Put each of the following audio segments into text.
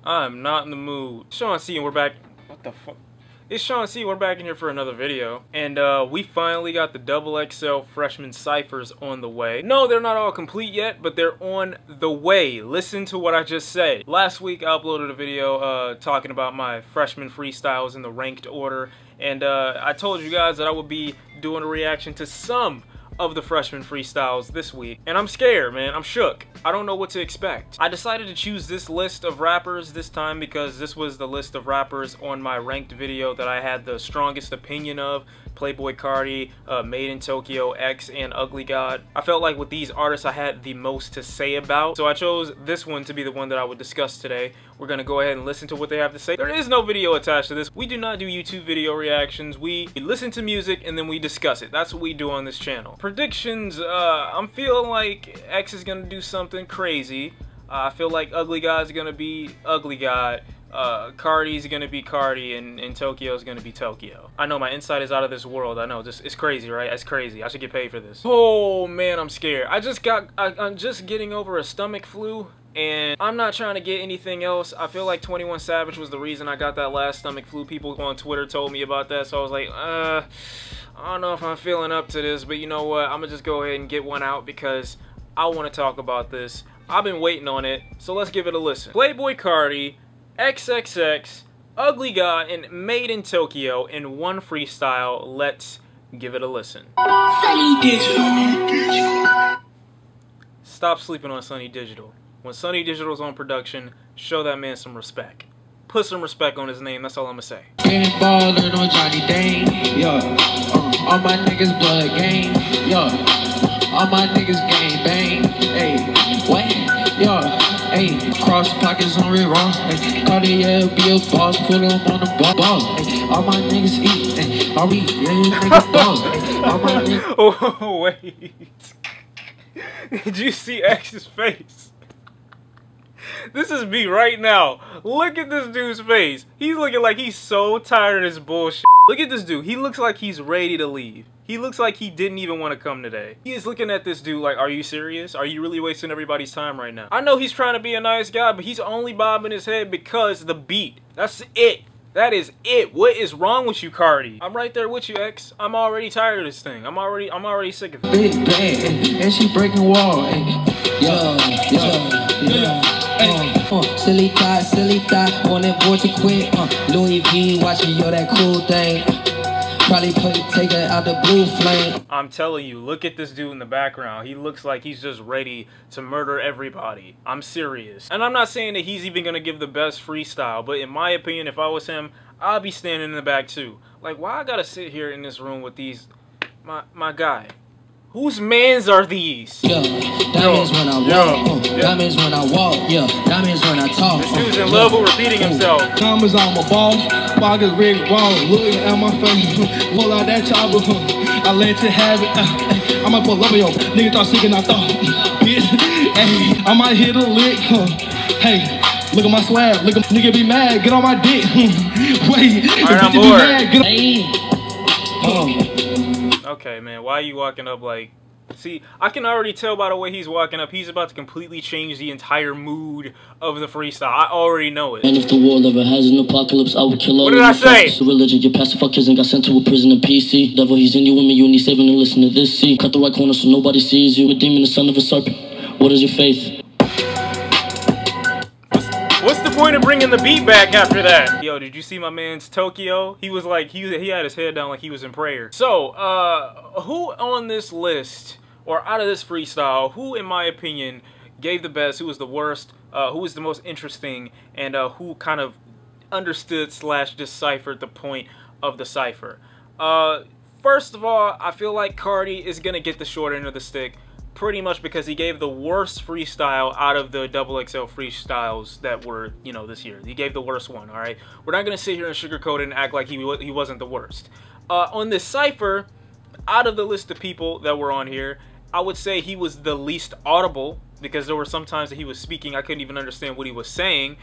I'm not in the mood. Shawn C, and we're back. What the fuck? It's Shawn C, we're back in here for another video. And we finally got the XXL Freshman Cyphers on the way. No, they're not all complete yet, but they're on the way. Listen to what I just said. Last week I uploaded a video talking about my freshman freestyles in the ranked order. And I told you guys that I would be doing a reaction to some of the freshman freestyles this week, and I'm scared, man. I'm shook. I don't know what to expect. I decided to choose this list of rappers this time because this was the list of rappers on my ranked video that I had the strongest opinion of. Playboi Carti, Madeintyo, X, and Ugly God. I felt like with these artists I had the most to say about, so I chose this one to be the one that I would discuss today. We're gonna go ahead and listen to what they have to say. There is no video attached to this. We do not do YouTube video reactions. We listen to music and then we discuss it. That's what we do on this channel. Predictions, I'm feeling like X is gonna do something crazy. I feel like Ugly God's gonna be Ugly God. Carti's gonna be Carti, and Tokyo's gonna be Tokyo. I know my insight is out of this world. I know, it's crazy, right? It's crazy. I should get paid for this. Oh man, I'm scared. I'm just getting over a stomach flu, and I'm not trying to get anything else. I feel like 21 Savage was the reason I got that last stomach flu. People on Twitter told me about that, so I was like, I don't know if I'm feeling up to this, but you know what? I'm gonna just go ahead and get one out because I want to talk about this. I've been waiting on it, so let's give it a listen. Playboi Carti, XXX, Ugly God, and Madeintyo in one freestyle. Let's give it a listen. Sunny Digital. Stop sleeping on Sunny Digital. When Sunny Digital's on production, show that man some respect. Put some respect on his name, that's all I'm gonna say. Ballin' on Johnny Dane, yeah. All my niggas blood gang, yeah. All my niggas gang bang, hey, what, yeah. Hey, cross pockets on Red Ross. Hey, Cartier be a boss, put him on the ball. Hey, all my niggas eat. Hey, all we niggas balls. Hey, all my niggas. Oh wait, did you see X's face? This is me right now. Look at this dude's face. He's looking like he's so tired of this bullshit. Look at this dude. He looks like he's ready to leave. He looks like he didn't even want to come today. He is looking at this dude like, are you serious? Are you really wasting everybody's time right now? I know he's trying to be a nice guy, but he's only bobbing his head because the beat. That's it. That is it. What is wrong with you, Carti? I'm right there with you, X. I'm already tired of this thing. I'm already sick of it. Big bad, and she breaking wall. Silly thought, on that board to quit. Louis V watching yo that cool thing. Probably take her out the blue flame. I'm telling you, look at this dude in the background. He looks like he's just ready to murder everybody. I'm serious. And I'm not saying that he's even gonna give the best freestyle, but in my opinion, if I was him, I'd be standing in the back too. Like, why I gotta sit here in this room with these, my guy? Whose mans are these? Yeah, diamonds when I walk. Diamonds when I walk. Yeah, diamonds when I talk. This dude's in love with repeating himself. Diamonds on my balls, pockets big wrong. Looking at my face, pull out that chopper. I let you have it. I might pull up on your nigga thought seeking I thought. Bitch, hey, I might hit a lick. Hey, look at my swag. Look at nigga be mad. Get on my dick. Wait, alright, I'm be bored. mad. Get Okay, man, why are you walking up like... See, I can already tell by the way he's walking up, he's about to completely change the entire mood of the freestyle. I already know it. And if the world ever has an apocalypse, I would kill all What did I say? It's a religion, you pacify kids and got sent to a prison in PC. Devil, he's in you, women, you need saving and listen to this. See, cut the right corner so nobody sees you. A demon, the son of a serpent. What is your faith? What's the point of bringing the beat back after that? Yo, did you see my man's Tokyo? He was like, he had his head down like he was in prayer. So, who on this list, or out of this freestyle, who in my opinion gave the best, who was the worst, who was the most interesting, and who kind of understood / deciphered the point of the cipher? First of all, I feel like Carti is gonna get the short end of the stick. Pretty much because he gave the worst freestyle out of the XXL freestyles that were, you know, this year. He gave the worst one, alright? We're not going to sit here and sugarcoat it and act like he wasn't the worst. On this cipher, out of the list of people that were on here, I would say he was the least audible because there were some times that he was speaking, I couldn't even understand what he was saying.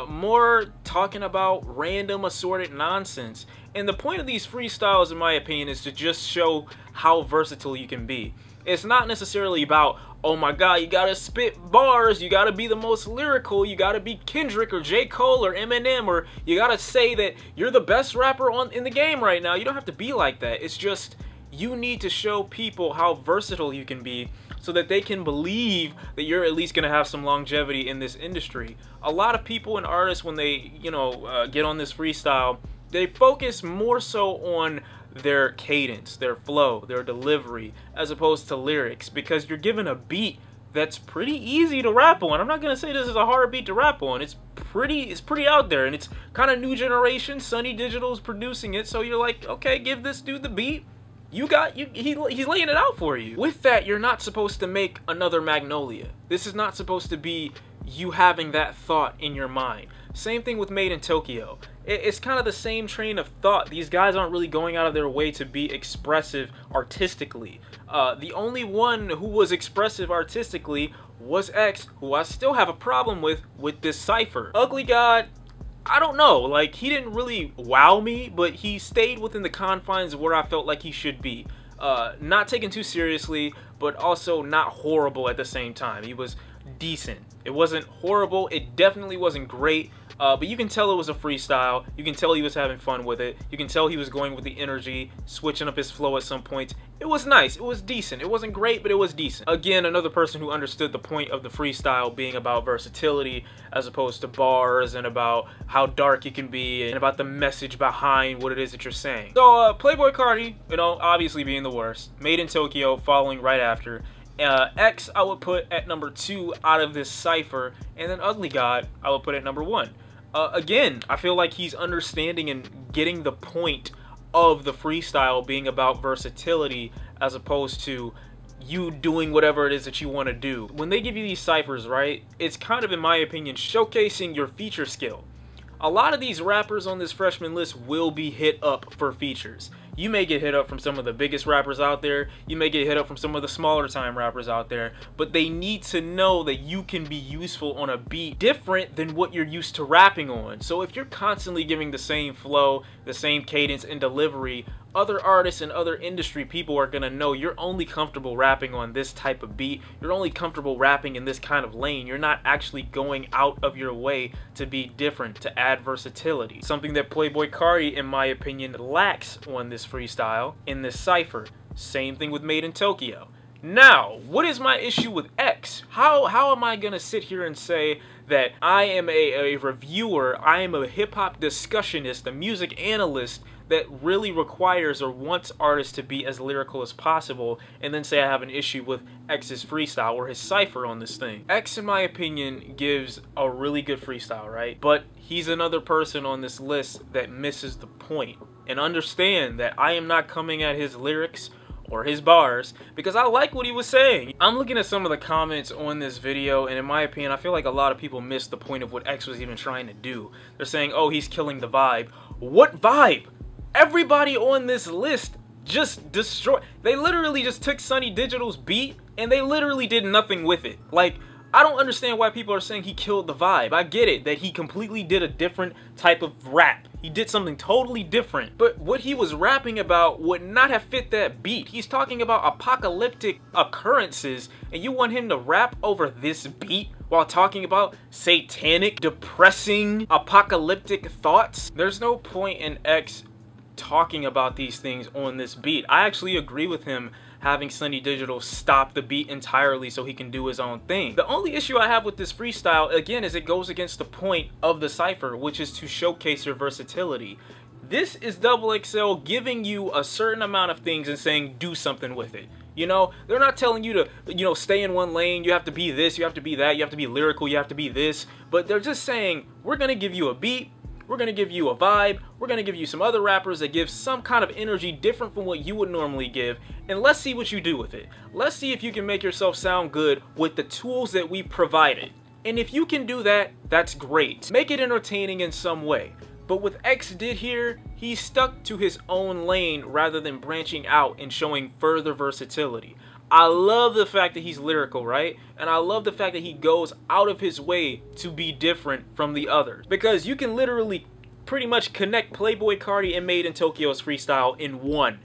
More talking about random assorted nonsense. And the point of these freestyles, in my opinion, is to just show how versatile you can be. It's not necessarily about, oh my god, you gotta spit bars, you gotta be the most lyrical, you gotta be Kendrick or J. Cole or Eminem, or you gotta say that you're the best rapper in the game right now. You don't have to be like that. It's just, you need to show people how versatile you can be so that they can believe that you're at least gonna have some longevity in this industry. A lot of people and artists, when they, get on this freestyle, they focus more so on their cadence, their flow, their delivery, as opposed to lyrics, because you're given a beat that's pretty easy to rap on. I'm not gonna say this is a hard beat to rap on. It's pretty out there, and it's kind of new generation. Sunny Digital's producing it, so you're like, okay, give this dude the beat. He's laying it out for you. With that, you're not supposed to make another Magnolia. This is not supposed to be you having that thought in your mind. Same thing with Madeintyo. It's kind of the same train of thought. These guys aren't really going out of their way to be expressive artistically. The only one who was expressive artistically was X, who I still have a problem with this cypher. Ugly God, I don't know, like, he didn't really wow me, but he stayed within the confines of where I felt like he should be. Not taken too seriously, but also not horrible at the same time. He was decent. It wasn't horrible, it definitely wasn't great, but you can tell it was a freestyle. You can tell he was having fun with it. You can tell he was going with the energy, switching up his flow at some points. It was nice, it was decent. It wasn't great, but it was decent. Again, another person who understood the point of the freestyle being about versatility as opposed to bars, and about how dark it can be, and about the message behind what it is that you're saying. So Playboi Carti, obviously being the worst. Madeintyo following right after. X I would put at number 2 out of this cypher, and then Ugly God I would put at number 1. Again, I feel like he's understanding and getting the point of the freestyle being about versatility as opposed to you doing whatever it is that you want to do. When they give you these cyphers, right, it's kind of, in my opinion, showcasing your feature skill. A lot of these rappers on this freshman list will be hit up for features. You may get hit up from some of the biggest rappers out there, you may get hit up from some of the smaller time rappers out there, but they need to know that you can be useful on a beat different than what you're used to rapping on. So if you're constantly giving the same flow, the same cadence and delivery, other artists and other industry people are gonna know you're only comfortable rapping on this type of beat, you're only comfortable rapping in this kind of lane, you're not actually going out of your way to be different, to add versatility. Something that Playboi Carti, in my opinion, lacks on this freestyle, in this cypher. Same thing with Madeintyo. Now, what is my issue with X? How am I gonna sit here and say that I am a reviewer, I am a hip-hop discussionist, a music analyst that really requires or wants artists to be as lyrical as possible, and then say I have an issue with X's freestyle or his cypher on this thing? X, in my opinion, gives a really good freestyle, right? But he's another person on this list that misses the point. And understand that I am not coming at his lyrics or his bars, because I like what he was saying. I'm looking at some of the comments on this video, and in my opinion, I feel like a lot of people missed the point of what X was even trying to do. They're saying, oh, he's killing the vibe. What vibe? Everybody on this list just destroyed. They literally just took Sunny Digital's beat, and they literally did nothing with it. Like, I don't understand why people are saying he killed the vibe. I get it, that he completely did a different type of rap. He did something totally different. But what he was rapping about would not have fit that beat. He's talking about apocalyptic occurrences, and you want him to rap over this beat while talking about satanic, depressing, apocalyptic thoughts? There's no point in X talking about these things on this beat. I actually agree with him having Sunny Digital stop the beat entirely so he can do his own thing. The only issue I have with this freestyle, again, is it goes against the point of the cypher, which is to showcase your versatility. This is XXL giving you a certain amount of things and saying do something with it. You know, they're not telling you to, stay in one lane, you have to be this, you have to be that, you have to be lyrical, you have to be this, but they're just saying, we're gonna give you a beat, we're gonna give you a vibe, we're gonna give you some other rappers that give some kind of energy different from what you would normally give, and let's see what you do with it. Let's see if you can make yourself sound good with the tools that we provided. And if you can do that, that's great. Make it entertaining in some way. But what X did here, he stuck to his own lane rather than branching out and showing further versatility. I love the fact that he's lyrical, right? And I love the fact that he goes out of his way to be different from the others. Because you can literally pretty much connect Playboi Carti and Madeintyo's freestyle in one.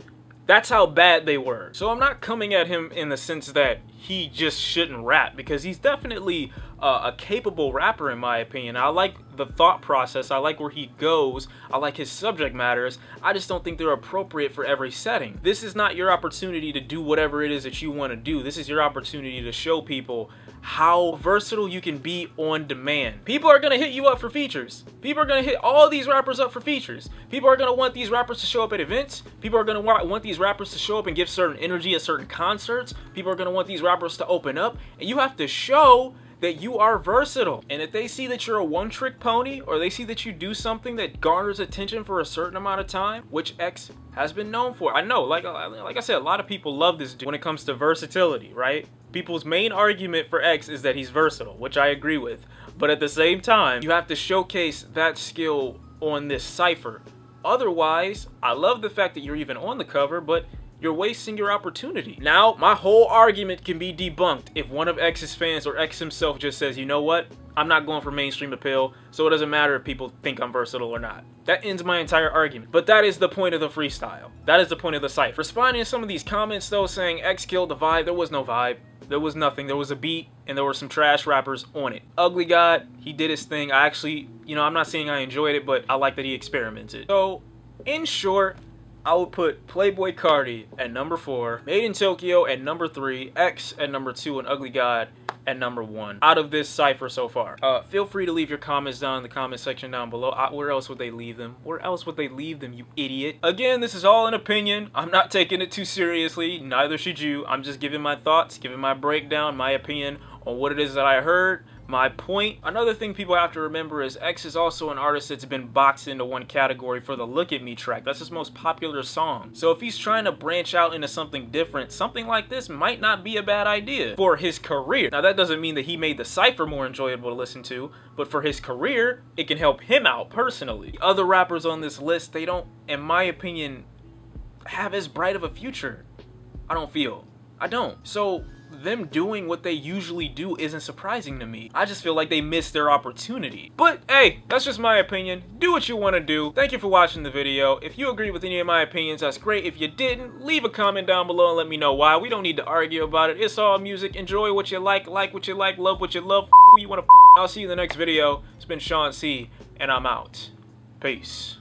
That's how bad they were. So I'm not coming at him in the sense that he just shouldn't rap, because he's definitely a capable rapper in my opinion. I like the thought process, I like where he goes, I like his subject matters. I just don't think they're appropriate for every setting. This is not your opportunity to do whatever it is that you want to do. This is your opportunity to show people how versatile you can be on demand. People are gonna hit you up for features. People are gonna hit all these rappers up for features. People are gonna want these rappers to show up at events. People are gonna want these rappers to show up and give certain energy at certain concerts. People are gonna want these rappers to open up, and you have to show that you are versatile. And if they see that you're a one-trick pony, or they see that you do something that garners attention for a certain amount of time, which X has been known for. I know, like I said, a lot of people love this dude when it comes to versatility, right? People's main argument for X is that he's versatile, which I agree with. But at the same time, you have to showcase that skill on this cypher. Otherwise, I love the fact that you're even on the cover, but you're wasting your opportunity. Now, my whole argument can be debunked if one of X's fans or X himself just says, you know what? I'm not going for mainstream appeal, so it doesn't matter if people think I'm versatile or not. That ends my entire argument. But that is the point of the freestyle. That is the point of the cypher. Responding to some of these comments though, saying X killed the vibe, there was no vibe. There was nothing. There was a beat and there were some trash rappers on it. Ugly God, he did his thing. I actually, you know, I'm not saying I enjoyed it, but I like that he experimented. So, in short, I would put Playboi Carti at number 4, Made in Tokyo at number 3, X at number 2, and Ugly God at number 1 out of this cypher so far. Feel free to leave your comments down in the comment section down below. Where else would they leave them? Where else would they leave them, you idiot? Again, this is all an opinion. I'm not taking it too seriously. Neither should you. I'm just giving my thoughts, giving my breakdown, my opinion on what it is that I heard. My point. Another thing people have to remember is X is also an artist that's been boxed into one category for the Look At Me track. That's his most popular song. So if he's trying to branch out into something different, something like this might not be a bad idea for his career. Now that doesn't mean that he made the cypher more enjoyable to listen to, but for his career, it can help him out personally. The other rappers on this list, they don't, in my opinion, have as bright of a future. I don't. So them doing what they usually do isn't surprising to me. I just feel like they missed their opportunity. But hey, that's just my opinion. Do what you want to do. Thank you for watching the video. If you agree with any of my opinions, that's great. If you didn't, leave a comment down below and let me know why. We don't need to argue about it. It's all music. Enjoy what you like what you like, love what you love, who you want to. I'll see you in the next video. It's been Shawn C, and I'm out. Peace.